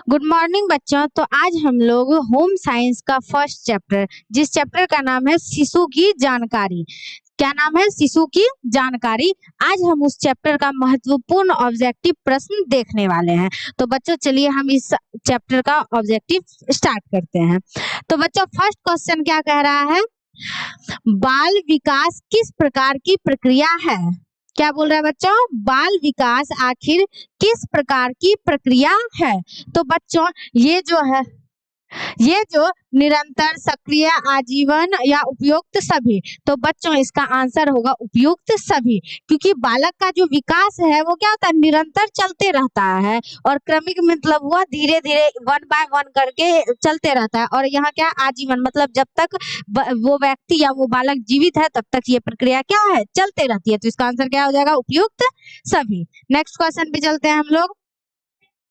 Good morning बच्चों। तो आज हम लोग होम साइंस का फर्स्ट चैप्टर, जिस चैप्टर का नाम है शिशु की जानकारी। क्या नाम है? शिशु की जानकारी। आज हम उस चैप्टर का महत्वपूर्ण ऑब्जेक्टिव प्रश्न देखने वाले हैं। तो बच्चों चलिए हम इस चैप्टर का ऑब्जेक्टिव स्टार्ट करते हैं। तो बच्चों फर्स्ट क्वेश्चन क्या कह रहा है? बाल विकास किस प्रकार की प्रक्रिया है? क्या बोल रहा है बच्चों? बाल विकास आखिर किस प्रकार की प्रक्रिया है? तो बच्चों ये जो निरंतर, सक्रिय, आजीवन या उपयुक्त सभी। तो बच्चों इसका आंसर होगा उपयुक्त सभी, क्योंकि बालक का जो विकास है वो क्या होता है? निरंतर चलते रहता है, और क्रमिक मतलब हुआ धीरे धीरे वन बाय वन करके चलते रहता है। और यहाँ क्या? आजीवन मतलब जब तक वो व्यक्ति या वो बालक जीवित है तब तक ये प्रक्रिया क्या है? चलते रहती है। तो इसका आंसर क्या हो जाएगा? उपयुक्त सभी। नेक्स्ट क्वेश्चन पे चलते हैं हम लोग।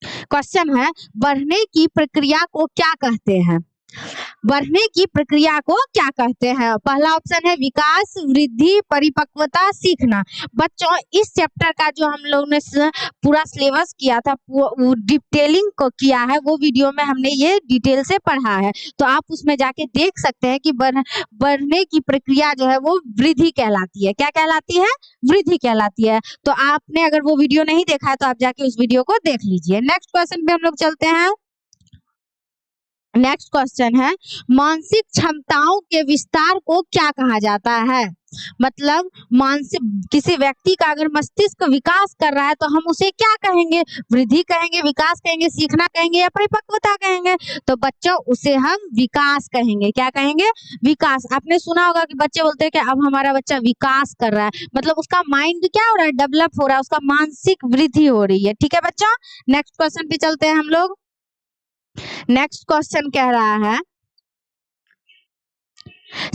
क्वेश्चन है बढ़ने की प्रक्रिया को क्या कहते हैं? बढ़ने की प्रक्रिया को क्या कहते हैं? पहला ऑप्शन है विकास, वृद्धि, परिपक्वता, सीखना। बच्चों इस चैप्टर का जो हम लोग ने पूरा सिलेबस किया था, वो डिटेलिंग को किया है, वो वीडियो में हमने ये डिटेल से पढ़ा है। तो आप उसमें जाके देख सकते हैं कि बढ़ने की प्रक्रिया जो है वो वृद्धि कहलाती है। क्या कहलाती है? वृद्धि कहलाती है। तो आपने अगर वो वीडियो नहीं देखा है तो आप जाके उस वीडियो को देख लीजिए। नेक्स्ट क्वेश्चन पे हम लोग चलते हैं। नेक्स्ट क्वेश्चन है मानसिक क्षमताओं के विस्तार को क्या कहा जाता है? मतलब मानसिक, किसी व्यक्ति का अगर मस्तिष्क विकास कर रहा है तो हम उसे क्या कहेंगे? वृद्धि कहेंगे, विकास कहेंगे, सीखना कहेंगे या परिपक्वता कहेंगे? तो बच्चों उसे हम विकास कहेंगे। क्या कहेंगे? विकास। आपने सुना होगा कि बच्चे बोलते हैं कि अब हमारा बच्चा विकास कर रहा है, मतलब उसका माइंड क्या हो रहा है? डेवलप हो रहा है, उसका मानसिक वृद्धि हो रही है। ठीक है बच्चों, नेक्स्ट क्वेश्चन पे चलते हैं हम लोग। नेक्स्ट क्वेश्चन कह रहा है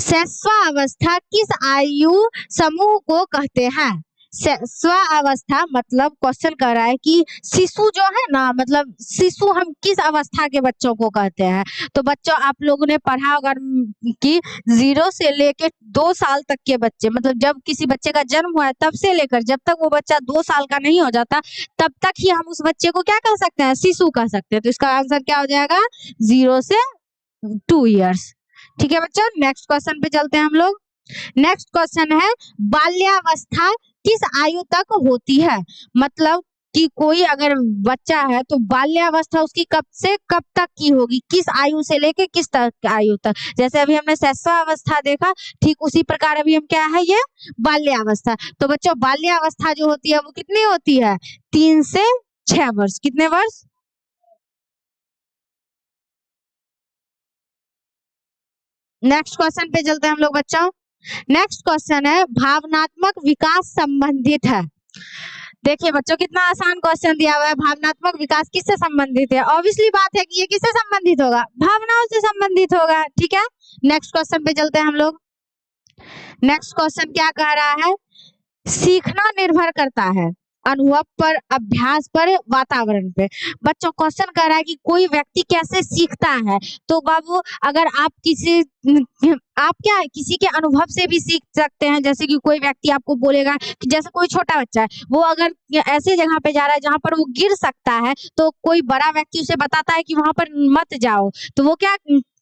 शैशवावस्था किस आयु समूह को कहते हैं? शैशवावस्था मतलब क्वेश्चन कर रहा है कि शिशु जो है ना, मतलब शिशु हम किस अवस्था के बच्चों को कहते हैं? तो बच्चों आप लोगों ने पढ़ा होगा कि 0 से लेकर 2 साल तक के बच्चे, मतलब जब किसी बच्चे का जन्म हुआ है तब से लेकर जब तक वो बच्चा 2 साल का नहीं हो जाता तब तक ही हम उस बच्चे को क्या कह सकते हैं? शिशु कह सकते हैं। तो इसका आंसर क्या हो जाएगा? 0 से 2 इयर्स। ठीक है बच्चों, नेक्स्ट क्वेश्चन पे चलते हैं हम लोग। नेक्स्ट क्वेश्चन है बाल्यावस्था किस आयु तक होती है? मतलब कि कोई अगर बच्चा है तो बाल्यावस्था उसकी कब से कब तक की होगी? किस आयु से लेके किस तक आयु तक? जैसे अभी हमने शैशवावस्था देखा, ठीक उसी प्रकार अभी हम क्या है? ये बाल्यावस्था। तो बच्चों बाल्यावस्था जो होती है वो कितनी होती है? 3 से 6 वर्ष। कितने वर्ष? नेक्स्ट क्वेश्चन पे चलते हैं हम लोग बच्चों। नेक्स्ट क्वेश्चन है भावनात्मक विकास संबंधित है। देखिए बच्चों कितना आसान क्वेश्चन दिया हुआ है। भावनात्मक विकास किससे संबंधित है? ऑब्वियसली बात है कि ये किससे संबंधित होगा? भावनाओं से संबंधित होगा। ठीक है, नेक्स्ट क्वेश्चन पे चलते हैं हम लोग। नेक्स्ट क्वेश्चन क्या कह रहा है? सीखना निर्भर करता है अनुभव पर, अभ्यास पर, वातावरण पे। बच्चों क्वेश्चन कह रहा है कि कोई व्यक्ति कैसे सीखता है? तो बाबू अगर आप क्या है किसी के अनुभव से भी सीख सकते हैं। जैसे कि कोई व्यक्ति आपको बोलेगा कि जैसे कोई छोटा बच्चा है, वो अगर ऐसे जगह पे जा रहा है जहां पर वो गिर सकता है, तो कोई बड़ा व्यक्ति उसे बताता है कि वहां पर मत जाओ, तो वो क्या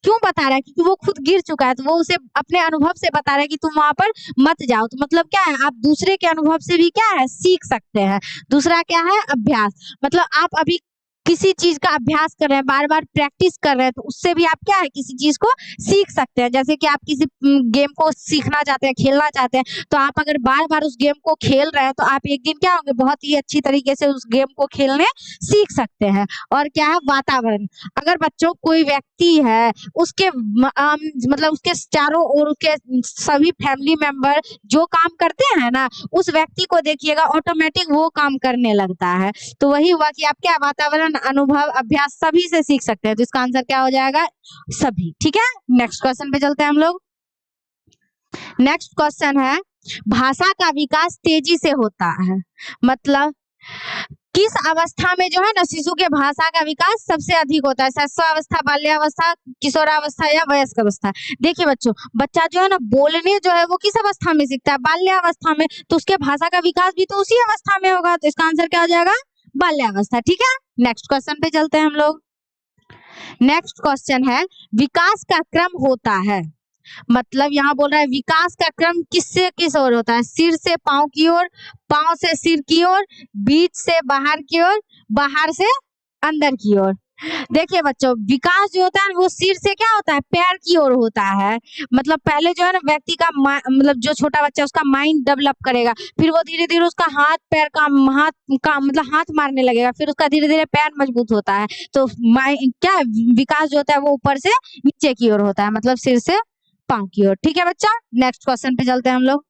क्यों बता रहा है? क्योंकि वो खुद गिर चुका है, तो वो उसे अपने अनुभव से बता रहा है कि तुम वहां पर मत जाओ। तो मतलब क्या है? आप दूसरे के अनुभव से भी क्या है? सीख सकते हैं। दूसरा क्या है? अभ्यास। मतलब आप अभी किसी चीज का अभ्यास कर रहे हैं, बार बार प्रैक्टिस कर रहे हैं, तो उससे भी आप क्या है? किसी चीज को सीख सकते हैं। जैसे कि आप किसी गेम को सीखना चाहते हैं, खेलना चाहते हैं, तो आप अगर बार बार उस गेम को खेल रहे हैं तो आप एक दिन क्या होंगे? बहुत ही अच्छी तरीके से उस गेम को खेलने सीख सकते हैं। और क्या है? वातावरण। अगर बच्चों कोई व्यक्ति है, उसके मतलब उसके चारों ओर उसके सभी फैमिली मेंबर जो काम करते हैं ना, उस व्यक्ति को देखिएगा ऑटोमेटिक वो काम करने लगता है। तो वही हुआ कि आप क्या वातावरण, अनुभव, अभ्यास सभी से सीख सकते हैं। तो इसका आंसर क्या हो जाएगा? सभी। ठीक है, नेक्स्ट क्वेश्चन पे चलते हैं हम लोग। नेक्स्ट क्वेश्चन है भाषा का विकास तेजी से होता है, मतलब किस अवस्था में जो है ना शिशु के भाषा का विकास सबसे अधिक होता है? शैशवावस्था, बाल्यावस्था, किशोरावस्था या वयस्क अवस्था? देखिए बच्चों बच्चा जो है ना बोलने जो है वो किस अवस्था में सीखता है? बाल्यावस्था में। तो उसके भाषा का विकास भी तो उसी अवस्था में होगा। तो इसका आंसर क्या हो जाएगा? बाल्यावस्था। ठीक है, नेक्स्ट क्वेश्चन पे चलते हैं हम लोग। नेक्स्ट क्वेश्चन है विकास का क्रम होता है, मतलब यहाँ बोल रहा है विकास का क्रम किससे किस ओर होता है, सिर से पांव की ओर, पांव से सिर की ओर, बीच से बाहर की ओर, बाहर से अंदर की ओर। देखिए बच्चों, विकास जो होता है वो सिर से क्या होता है, पैर की ओर होता है। मतलब पहले जो है ना व्यक्ति का मतलब जो छोटा बच्चा उसका माइंड डेवलप करेगा, फिर वो धीरे धीरे उसका हाथ पैर का मतलब हाथ मारने लगेगा, फिर उसका धीरे धीरे पैर मजबूत होता है। तो क्या विकास जो होता है वो ऊपर से नीचे की ओर होता है, मतलब सिर से पांव की ओर। ठीक है बच्चा, नेक्स्ट क्वेश्चन पे चलते हैं हम लोग।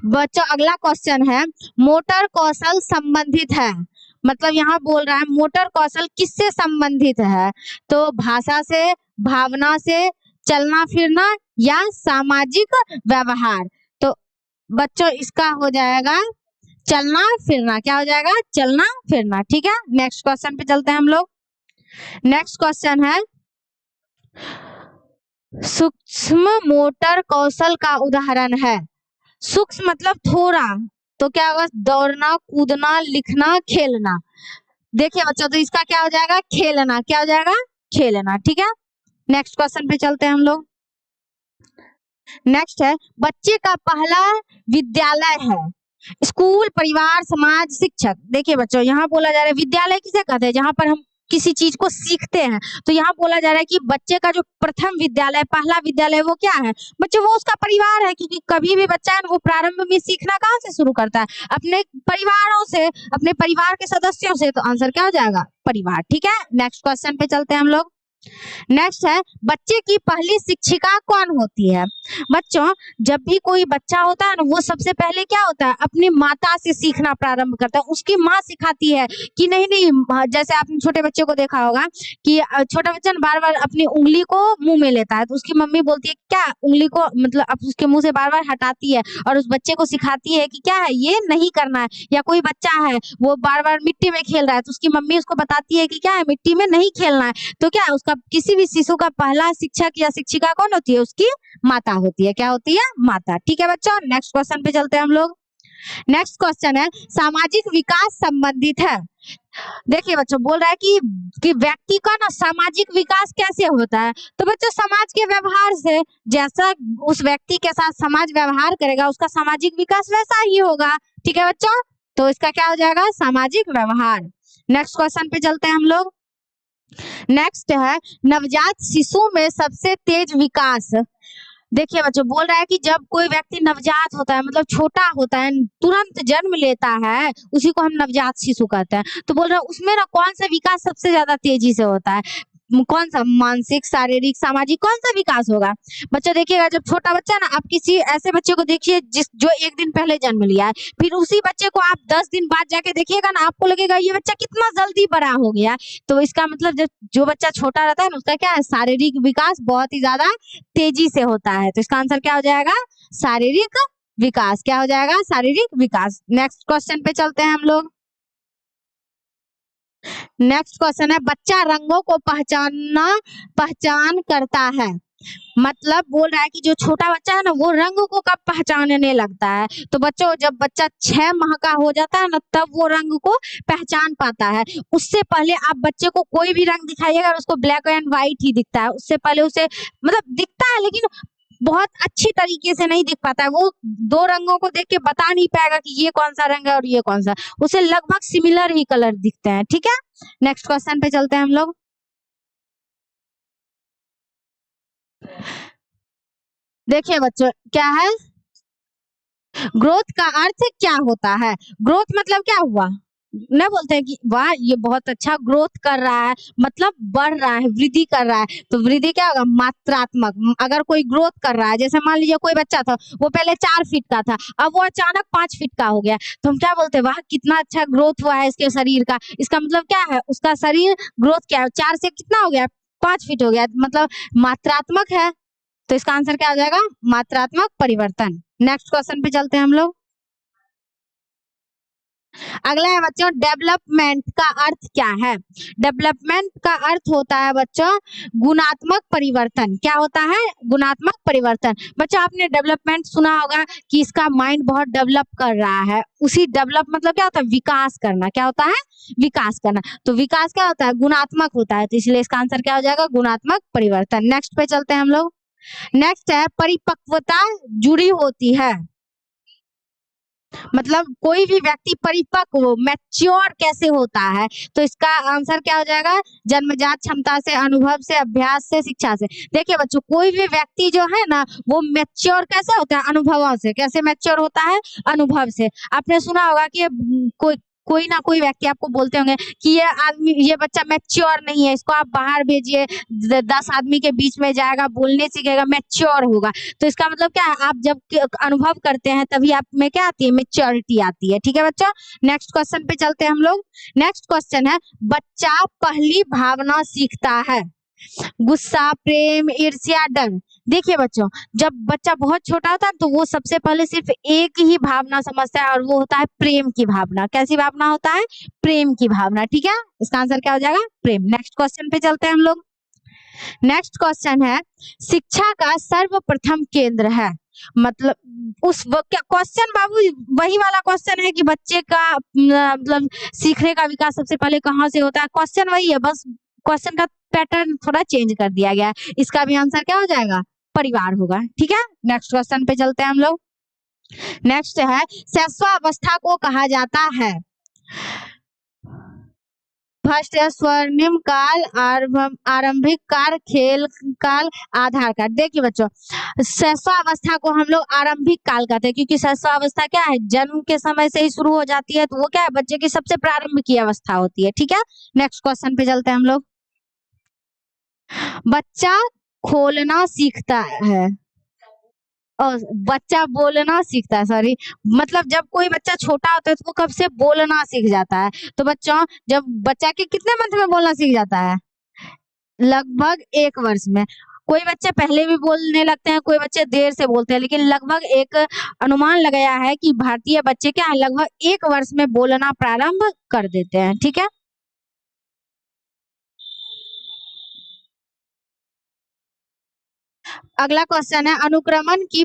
बच्चों अगला क्वेश्चन है मोटर कौशल संबंधित है, मतलब यहाँ बोल रहा है मोटर कौशल किससे संबंधित है, तो भाषा से, भावना से, चलना फिरना या सामाजिक व्यवहार। तो बच्चों इसका हो जाएगा चलना फिरना, क्या हो जाएगा, चलना फिरना। ठीक है, नेक्स्ट क्वेश्चन पे चलते हैं हम लोग। नेक्स्ट क्वेश्चन है सूक्ष्म मोटर कौशल का उदाहरण है। सूक्ष्म मतलब थोड़ा, तो क्या होगा, दौड़ना, कूदना, लिखना, खेलना। देखिए बच्चों, तो इसका क्या हो जाएगा, खेलना, क्या हो जाएगा, खेलना। ठीक है, नेक्स्ट क्वेश्चन पे चलते हैं हम लोग। नेक्स्ट है बच्चे का पहला विद्यालय है, स्कूल, परिवार, समाज, शिक्षक। देखिए बच्चों, यहाँ बोला जा रहा है विद्यालय किसे कहते हैं, जहाँ पर हम किसी चीज को सीखते हैं। तो यहाँ बोला जा रहा है कि बच्चे का जो प्रथम विद्यालय, पहला विद्यालय वो क्या है बच्चों, वो उसका परिवार है। क्योंकि कभी भी बच्चा है वो प्रारंभ में सीखना कहाँ से शुरू करता है, अपने परिवारों से, अपने परिवार के सदस्यों से। तो आंसर क्या हो जाएगा, परिवार। ठीक है, नेक्स्ट क्वेश्चन पे चलते हैं हम लोग। नेक्स्ट है बच्चे की पहली शिक्षिका कौन होती है। बच्चों जब भी कोई बच्चा होता है ना, वो सबसे पहले क्या होता है, अपनी माता से सीखना प्रारंभ करता है। उसकी माँ सिखाती है कि नहीं नहीं, जैसे आपने छोटे बच्चे को देखा होगा कि छोटा बच्चा बार बार अपनी उंगली को मुंह में लेता है, तो उसकी मम्मी बोलती है क्या, उंगली को मतलब उसके मुंह से बार बार हटाती है और उस बच्चे को सिखाती है कि क्या है, ये नहीं करना है। या कोई बच्चा है वो बार बार मिट्टी में खेल रहा है, तो उसकी मम्मी उसको बताती है कि क्या है, मिट्टी में नहीं खेलना है। तो क्या है, उसका किसी भी शिशु का पहला शिक्षक या शिक्षिका कौन होती है, उसकी माता होती है। क्या होती है, माता। ठीक है बच्चों, नेक्स्ट क्वेश्चन पे चलते हैं हम लोग। नेक्स्ट क्वेश्चन है सामाजिक विकास संबंधित है। देखिए बच्चों, बोल रहा है कि व्यक्ति का ना सामाजिक विकास कैसे होता है, तो बच्चों समाज के व्यवहार से, जैसा उस व्यक्ति के साथ समाज व्यवहार करेगा उसका सामाजिक विकास वैसा ही होगा। ठीक है बच्चों, तो इसका क्या हो जाएगा, सामाजिक व्यवहार। नेक्स्ट क्वेश्चन पे चलते हैं हम लोग। नेक्स्ट है नवजात शिशु में सबसे तेज विकास। देखिए बच्चों, बोल रहा है कि जब कोई व्यक्ति नवजात होता है, मतलब छोटा होता है, तुरंत जन्म लेता है, उसी को हम नवजात शिशु कहते हैं। तो बोल रहा है उसमें ना कौन सा विकास सबसे ज्यादा तेजी से होता है, कौन सा, मानसिक, शारीरिक, सामाजिक, कौन सा विकास होगा। बच्चा देखिएगा, जब छोटा बच्चा ना, आप किसी ऐसे बच्चे को देखिए जो एक दिन पहले जन्म लिया है, फिर उसी बच्चे को आप 10 दिन बाद जाके देखिएगा ना, आपको लगेगा ये बच्चा कितना जल्दी बड़ा हो गया। तो इसका मतलब जो बच्चा छोटा रहता है ना, उसका क्या है, शारीरिक विकास बहुत ही ज्यादा तेजी से होता है। तो इसका आंसर क्या हो जाएगा, शारीरिक विकास। क्या हो जाएगा, शारीरिक विकास। नेक्स्ट क्वेश्चन पे चलते हैं हम लोग। नेक्स्ट क्वेश्चन है बच्चा रंगों को पहचान करता है। मतलब बोल रहा है कि जो छोटा बच्चा है ना, वो रंग को कब पहचानने लगता है, तो बच्चों जब बच्चा 6 माह का हो जाता है ना, तब वो रंग को पहचान पाता है। उससे पहले आप बच्चे को कोई भी रंग दिखाइएगा, उसको ब्लैक एंड व्हाइट ही दिखता है। उससे पहले उसे मतलब दिखता है, लेकिन बहुत अच्छी तरीके से नहीं दिख पाता है। वो दो रंगों को देख के बता नहीं पाएगा कि ये कौन सा रंग है और ये कौन सा, उसे लगभग सिमिलर ही कलर दिखते हैं। ठीक है, नेक्स्ट क्वेश्चन पे चलते हैं हम लोग। देखिए बच्चों, क्या है, ग्रोथ का अर्थ क्या होता है। ग्रोथ मतलब क्या हुआ, न बोलते हैं कि वाह ये बहुत अच्छा ग्रोथ कर रहा है, मतलब बढ़ रहा है, वृद्धि कर रहा है। तो वृद्धि क्या होगा, मात्रात्मक। अगर कोई ग्रोथ कर रहा है, जैसे मान लीजिए कोई बच्चा था, वो पहले 4 फीट का था, अब वो अचानक 5 फीट का हो गया, तो हम क्या बोलते हैं, वाह कितना अच्छा ग्रोथ हुआ है इसके शरीर का। इसका मतलब क्या है, उसका शरीर ग्रोथ क्या है, 4 से कितना हो गया, 5 फीट हो गया, मतलब मात्रात्मक है। तो इसका आंसर क्या आ जाएगा, मात्रात्मक परिवर्तन। नेक्स्ट क्वेश्चन पे चलते हैं हम लोग। अगला है बच्चों डेवलपमेंट का अर्थ क्या है। डेवलपमेंट का अर्थ होता है बच्चों गुणात्मक परिवर्तन। क्या होता है? गुणात्मक परिवर्तन। बच्चों आपने डेवलपमेंट सुना होगा कि इसका माइंड बहुत डेवलप कर रहा है। उसी डेवलप मतलब क्या होता है? विकास करना। क्या होता है? विकास करना। तो विकास क्या होता है? गुणात्मक होता है, तो इसलिए इसका आंसर क्या हो जाएगा? गुणात्मक परिवर्तन। नेक्स्ट पे चलते हैं हम लोग। नेक्स्ट है परिपक्वता जुड़ी होती है, मतलब कोई भी व्यक्ति परिपक्व मैच्योर कैसे होता है, तो इसका आंसर क्या हो जाएगा? जन्मजात क्षमता से, अनुभव से, अभ्यास से, शिक्षा से। देखिए बच्चों कोई भी व्यक्ति जो है ना वो मैच्योर कैसे होता है? अनुभवों से। कैसे मैच्योर होता है? अनुभव से। आपने सुना होगा कि कोई कोई ना कोई व्यक्ति आपको बोलते होंगे कि ये आदमी, ये बच्चा मैच्योर नहीं है, इसको आप बाहर भेजिए, 10 आदमी के बीच में जाएगा, बोलने सीखेगा, मैच्योर होगा। तो इसका मतलब क्या है? आप जब अनुभव करते हैं तभी आप में क्या आती है? मेच्योरिटी आती है। ठीक है बच्चों, नेक्स्ट क्वेश्चन पे चलते हैं हम लोग। नेक्स्ट क्वेश्चन है बच्चा पहली भावना सीखता है, गुस्सा, प्रेम, ईर्ष्या, डर। देखिए बच्चों जब बच्चा बहुत छोटा होता है तो वो सबसे पहले सिर्फ एक ही भावना समझता है और वो होता है प्रेम की भावना। कैसी भावना होता है? प्रेम की भावना। ठीक है, इसका आंसर क्या हो जाएगा? प्रेम। नेक्स्ट क्वेश्चन पे चलते हैं हम लोग। नेक्स्ट क्वेश्चन है शिक्षा का सर्वप्रथम केंद्र है, मतलब उस क्वेश्चन बाबू वही वाला क्वेश्चन है कि बच्चे का मतलब सीखने का विकास सबसे पहले कहाँ से होता है। क्वेश्चन वही है, बस क्वेश्चन का पैटर्न थोड़ा चेंज कर दिया गया है। इसका भी आंसर क्या हो जाएगा? परिवार होगा। ठीक है, नेक्स्ट क्वेश्चन पे चलते हैं हम लोग। नेक्स्ट है शैशवावस्था को कहा जाता है। फर्स्ट है स्वर्णिम काल, आरंभिक काल, खेल काल, आधार काल। देखिए बच्चों शैशवावस्था को हम लोग आरंभिक काल कहते हैं, क्योंकि शैशवावस्था क्या है? जन्म के समय से ही शुरू हो जाती है, तो वो क्या है? बच्चे की सबसे प्रारंभ की अवस्था होती है। ठीक है, नेक्स्ट क्वेश्चन पे चलते हैं हम लोग। बच्चा खोलना सीखता है और बच्चा बोलना सीखता है, सॉरी, मतलब जब कोई बच्चा छोटा होता है तो वो कब से बोलना सीख जाता है। तो बच्चों जब बच्चा के कितने मंथ में बोलना सीख जाता है? लगभग 1 वर्ष में। कोई बच्चे पहले भी बोलने लगते हैं, कोई बच्चे देर से बोलते हैं, लेकिन लगभग एक अनुमान लगाया है कि भारतीय बच्चे क्या है? लगभग 1 वर्ष में बोलना प्रारंभ कर देते हैं। ठीक है, अगला क्वेश्चन है अनुक्रमण की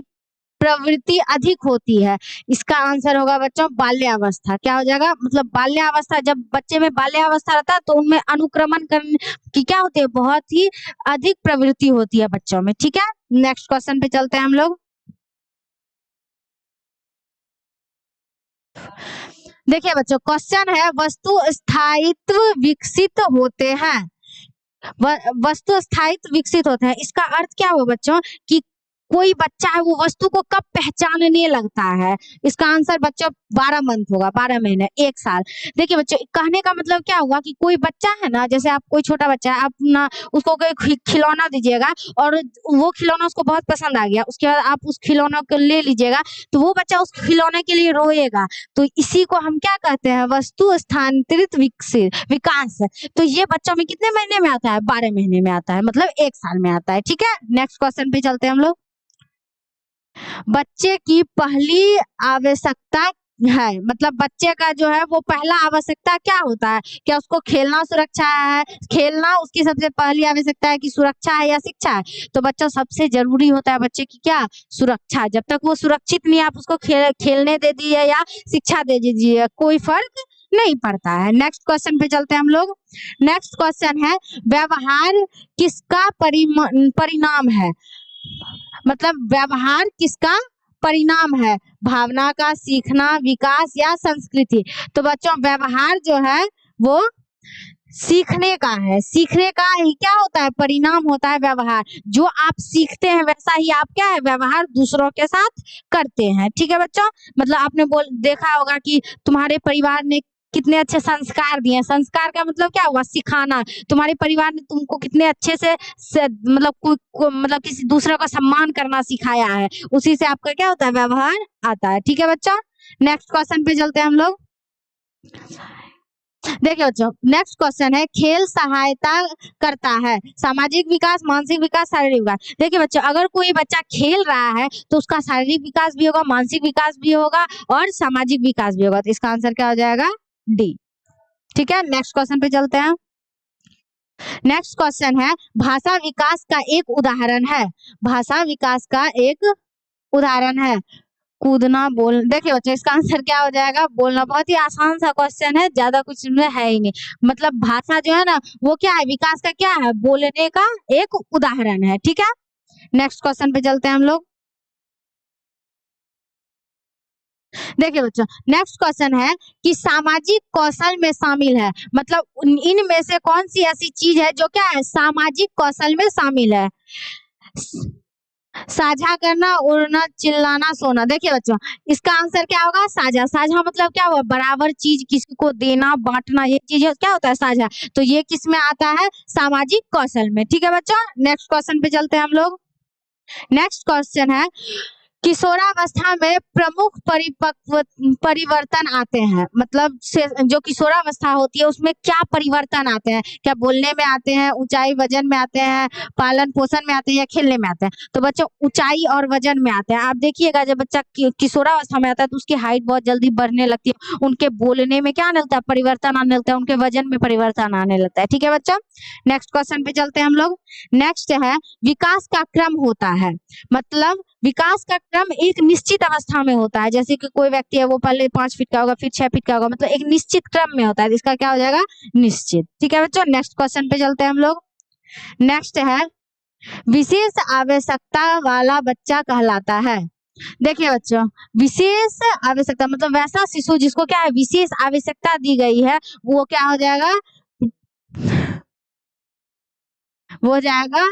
प्रवृत्ति अधिक होती है। इसका आंसर होगा बच्चों बाल्यावस्था। क्या हो जाएगा? मतलब बाल्यावस्था, जब बच्चे में बाल्यावस्था रहता है तो उनमें अनुक्रमण करने की क्या होती है? बहुत ही अधिक प्रवृत्ति होती है बच्चों में। ठीक है, नेक्स्ट क्वेश्चन पे चलते हैं हम लोग। देखिए बच्चों क्वेश्चन है वस्तु स्थायित्व विकसित होते हैं, वस्तु स्थायित्व विकसित होते हैं। इसका अर्थ क्या हुआ बच्चों कि कोई बच्चा है वो वस्तु को कब पहचानने लगता है। इसका आंसर बच्चों 12 मंथ होगा, 12 महीने, 1 साल। देखिए बच्चों कहने का मतलब क्या हुआ कि कोई बच्चा है ना, जैसे आप कोई छोटा बच्चा है, आप ना उसको कोई खिलौना दीजिएगा और वो खिलौना उसको बहुत पसंद आ गया, उसके बाद आप उस खिलौना को ले लीजिएगा तो वो बच्चा उस खिलौने के लिए रोएगा। तो इसी को हम क्या कहते हैं? वस्तु स्थानांतरित विकसित विकास। तो ये बच्चों में कितने महीने में आता है? 12 महीने में आता है, मतलब 1 साल में आता है। ठीक है, नेक्स्ट क्वेश्चन पे चलते हैं हम लोग। बच्चे की पहली आवश्यकता है, मतलब बच्चे का जो है वो पहला आवश्यकता क्या होता है? क्या उसको खेलना सुरक्षा है? खेलना उसकी सबसे पहली आवश्यकता है कि सुरक्षा है या शिक्षा है? तो बच्चा सबसे जरूरी होता है बच्चे की क्या? सुरक्षा। जब तक वो सुरक्षित नहीं आप उसको खेलने दे दीजिए या शिक्षा दे दीजिए, कोई फर्क नहीं पड़ता है। नेक्स्ट क्वेश्चन पे चलते हैं हम लोग। नेक्स्ट क्वेश्चन है व्यवहार किसका परिणाम है, मतलब व्यवहार किसका परिणाम है? भावना का, सीखना, विकास या संस्कृति? तो बच्चों व्यवहार जो है वो सीखने का है, सीखने का ही क्या होता है? परिणाम होता है व्यवहार। जो आप सीखते हैं वैसा ही आप क्या है? व्यवहार दूसरों के साथ करते हैं। ठीक है बच्चों, मतलब आपने देखा होगा कि तुम्हारे परिवार ने कितने अच्छे संस्कार दिए। संस्कार का मतलब क्या हुआ? सिखाना। तुम्हारे परिवार ने तुमको कितने अच्छे से मतलब मतलब किसी दूसरे का सम्मान करना सिखाया है, उसी से आपका क्या होता है? व्यवहार आता है। ठीक है बच्चों, नेक्स्ट क्वेश्चन पे चलते हैं हम लोग। देखिए बच्चों नेक्स्ट क्वेश्चन है खेल सहायता करता है सामाजिक विकास, मानसिक विकास, शारीरिक विकास। देखिए बच्चों अगर कोई बच्चा खेल रहा है तो उसका शारीरिक विकास भी होगा, मानसिक विकास भी होगा और सामाजिक विकास भी होगा। तो इसका आंसर क्या हो जाएगा? डी। ठीक है, नेक्स्ट क्वेश्चन पे चलते हैं। नेक्स्ट क्वेश्चन है भाषा विकास का एक उदाहरण है। भाषा विकास का एक उदाहरण है कूदना बोल। देखिए बच्चों इसका आंसर क्या हो जाएगा, बोलना। बहुत ही आसान सा क्वेश्चन है, ज्यादा कुछ इसमें है ही नहीं। मतलब भाषा जो है ना वो क्या है, विकास का क्या है, बोलने का एक उदाहरण है। ठीक है, नेक्स्ट क्वेश्चन पे चलते हैं हम लोग। देखिए बच्चों नेक्स्ट क्वेश्चन है कि सामाजिक कौशल में शामिल है। मतलब इनमें से कौन सी ऐसी चीज है जो क्या है, सामाजिक कौशल में शामिल है। साझा करना, उड़ना, चिल्लाना, सोना। देखिए बच्चों इसका आंसर क्या होगा, साझा। साझा मतलब क्या हुआ, बराबर चीज किसी को देना, बांटना, ये चीज क्या होता है, साझा। तो ये किस में आता है, सामाजिक कौशल में। ठीक है बच्चों, नेक्स्ट क्वेश्चन पे चलते हैं हम लोग। नेक्स्ट क्वेश्चन है किशोरावस्था में प्रमुख परिवर्तन आते हैं। मतलब जो किशोरावस्था होती है उसमें क्या परिवर्तन आते हैं, क्या बोलने में आते हैं, ऊंचाई वजन में आते हैं, पालन पोषण में आते हैं, या खेलने में आते हैं। तो बच्चों ऊंचाई और वजन में आते हैं। आप देखिएगा जब बच्चा किशोरावस्था में आता है तो उसकी हाइट बहुत जल्दी बढ़ने लगती है, उनके बोलने में क्या आने लगता है, परिवर्तन आने लगता है, उनके वजन में परिवर्तन आने लगता है। ठीक है बच्चों, नेक्स्ट क्वेश्चन पे चलते हैं हम लोग। नेक्स्ट है विकास का क्रम होता है। मतलब विकास का क्रम एक निश्चित अवस्था में होता है। जैसे कि कोई व्यक्ति है वो पहले 5 फीट का होगा, फिर 6 फीट का होगा, मतलब एक निश्चित क्रम में होता है। इसका क्या हो जाएगा, निश्चित। ठीक है बच्चों, नेक्स्ट क्वेश्चन पे चलते हैं हम लोग। नेक्स्ट है विशेष आवश्यकता वाला बच्चा कहलाता है। देखिए बच्चों विशेष आवश्यकता मतलब वैसा शिशु जिसको क्या है, विशेष आवश्यकता दी गई है, वो क्या हो जाएगा, वो हो जाएगा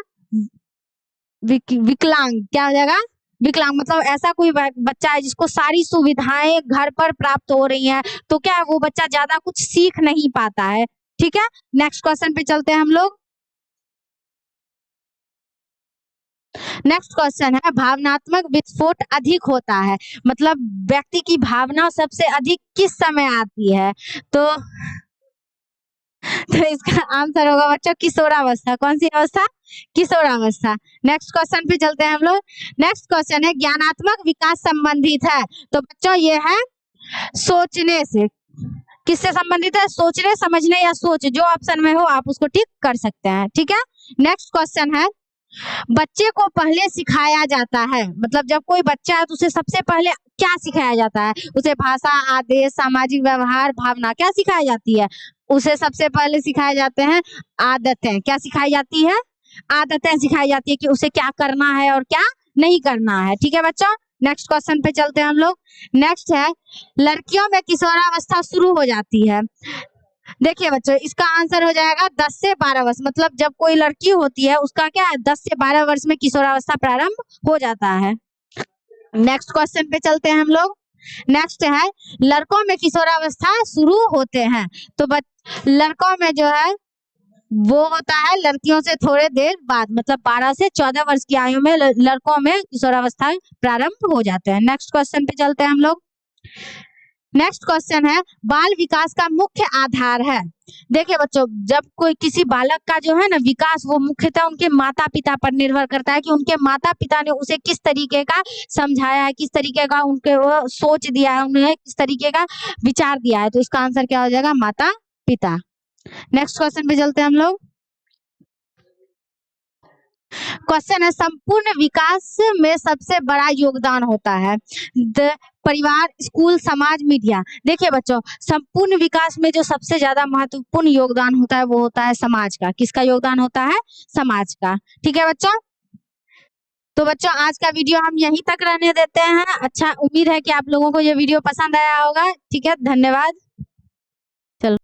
विकलांग। क्या हो जाएगा, विकलांग। मतलब ऐसा कोई बच्चा है जिसको सारी सुविधाएं घर पर प्राप्त हो रही हैं, तो क्या है वो बच्चा ज्यादा कुछ सीख नहीं पाता है। ठीक है, नेक्स्ट क्वेश्चन पे चलते हैं हम लोग। नेक्स्ट क्वेश्चन है भावनात्मक विस्फोट अधिक होता है। मतलब व्यक्ति की भावना सबसे अधिक किस समय आती है। तो इसका आंसर होगा बच्चों किशोरावस्था। कौन सी अवस्था, किशोरावस्था। नेक्स्ट क्वेश्चन पे चलते हैं हम लोग। नेक्स्ट क्वेश्चन है ज्ञानात्मक विकास संबंधित है। तो बच्चों ये है सोचने से, किससे संबंधित है, सोचने, समझने या सोच, जो ऑप्शन में हो आप उसको टिक कर सकते हैं। ठीक है, नेक्स्ट क्वेश्चन है बच्चे को पहले सिखाया जाता है। मतलब जब कोई बच्चा है तो उसे सबसे पहले क्या सिखाया जाता है, उसे भाषा, आदेश, सामाजिक व्यवहार, भावना क्या सिखाई जाती है, उसे सबसे पहले सिखाए जाते हैं आदतें। क्या सिखाई जाती है, आदतें सिखाई जाती है कि उसे क्या करना है और क्या नहीं करना है। ठीक है बच्चों, नेक्स्ट क्वेश्चन पे चलते हैं हम लोग। नेक्स्ट है लड़कियों में किशोरावस्था शुरू हो जाती है। देखिए बच्चों इसका आंसर हो जाएगा 10 से 12 वर्ष। मतलब जब कोई लड़की होती है उसका क्या है, 10 से 12 वर्ष में किशोरावस्था प्रारंभ हो जाता है। नेक्स्ट क्वेश्चन पे चलते हैं हम लोग। नेक्स्ट है लड़कों में किशोरावस्था शुरू होते हैं। तो लड़कों में जो है वो होता है लड़कियों से थोड़े देर बाद, मतलब 12 से 14 वर्ष की आयु में लड़कों में किशोरावस्था प्रारंभ हो जाते हैं। नेक्स्ट क्वेश्चन पे चलते हैं हम लोग। नेक्स्ट क्वेश्चन है बाल विकास का मुख्य आधार है। देखिए बच्चों जब कोई किसी बालक का जो है ना विकास वो मुख्यतः उनके माता पिता पर निर्भर करता है कि उनके माता पिता ने उसे किस तरीके का समझाया है, किस तरीके का उनके वो सोच दिया है, उन्हें किस तरीके का विचार दिया है। तो इसका आंसर क्या हो जाएगा, माता पिता। नेक्स्ट क्वेश्चन पे चलते हैं हम लोग। क्वेश्चन है संपूर्ण विकास में सबसे बड़ा योगदान होता है परिवार, स्कूल, समाज, मीडिया। देखिए बच्चों संपूर्ण विकास में जो सबसे ज्यादा महत्वपूर्ण योगदान होता है वो होता है समाज का। किसका योगदान होता है, समाज का। ठीक है बच्चों, तो बच्चों आज का वीडियो हम यहीं तक रहने देते हैं। अच्छा उम्मीद है कि आप लोगों को ये वीडियो पसंद आया होगा। ठीक है, धन्यवाद। चलो।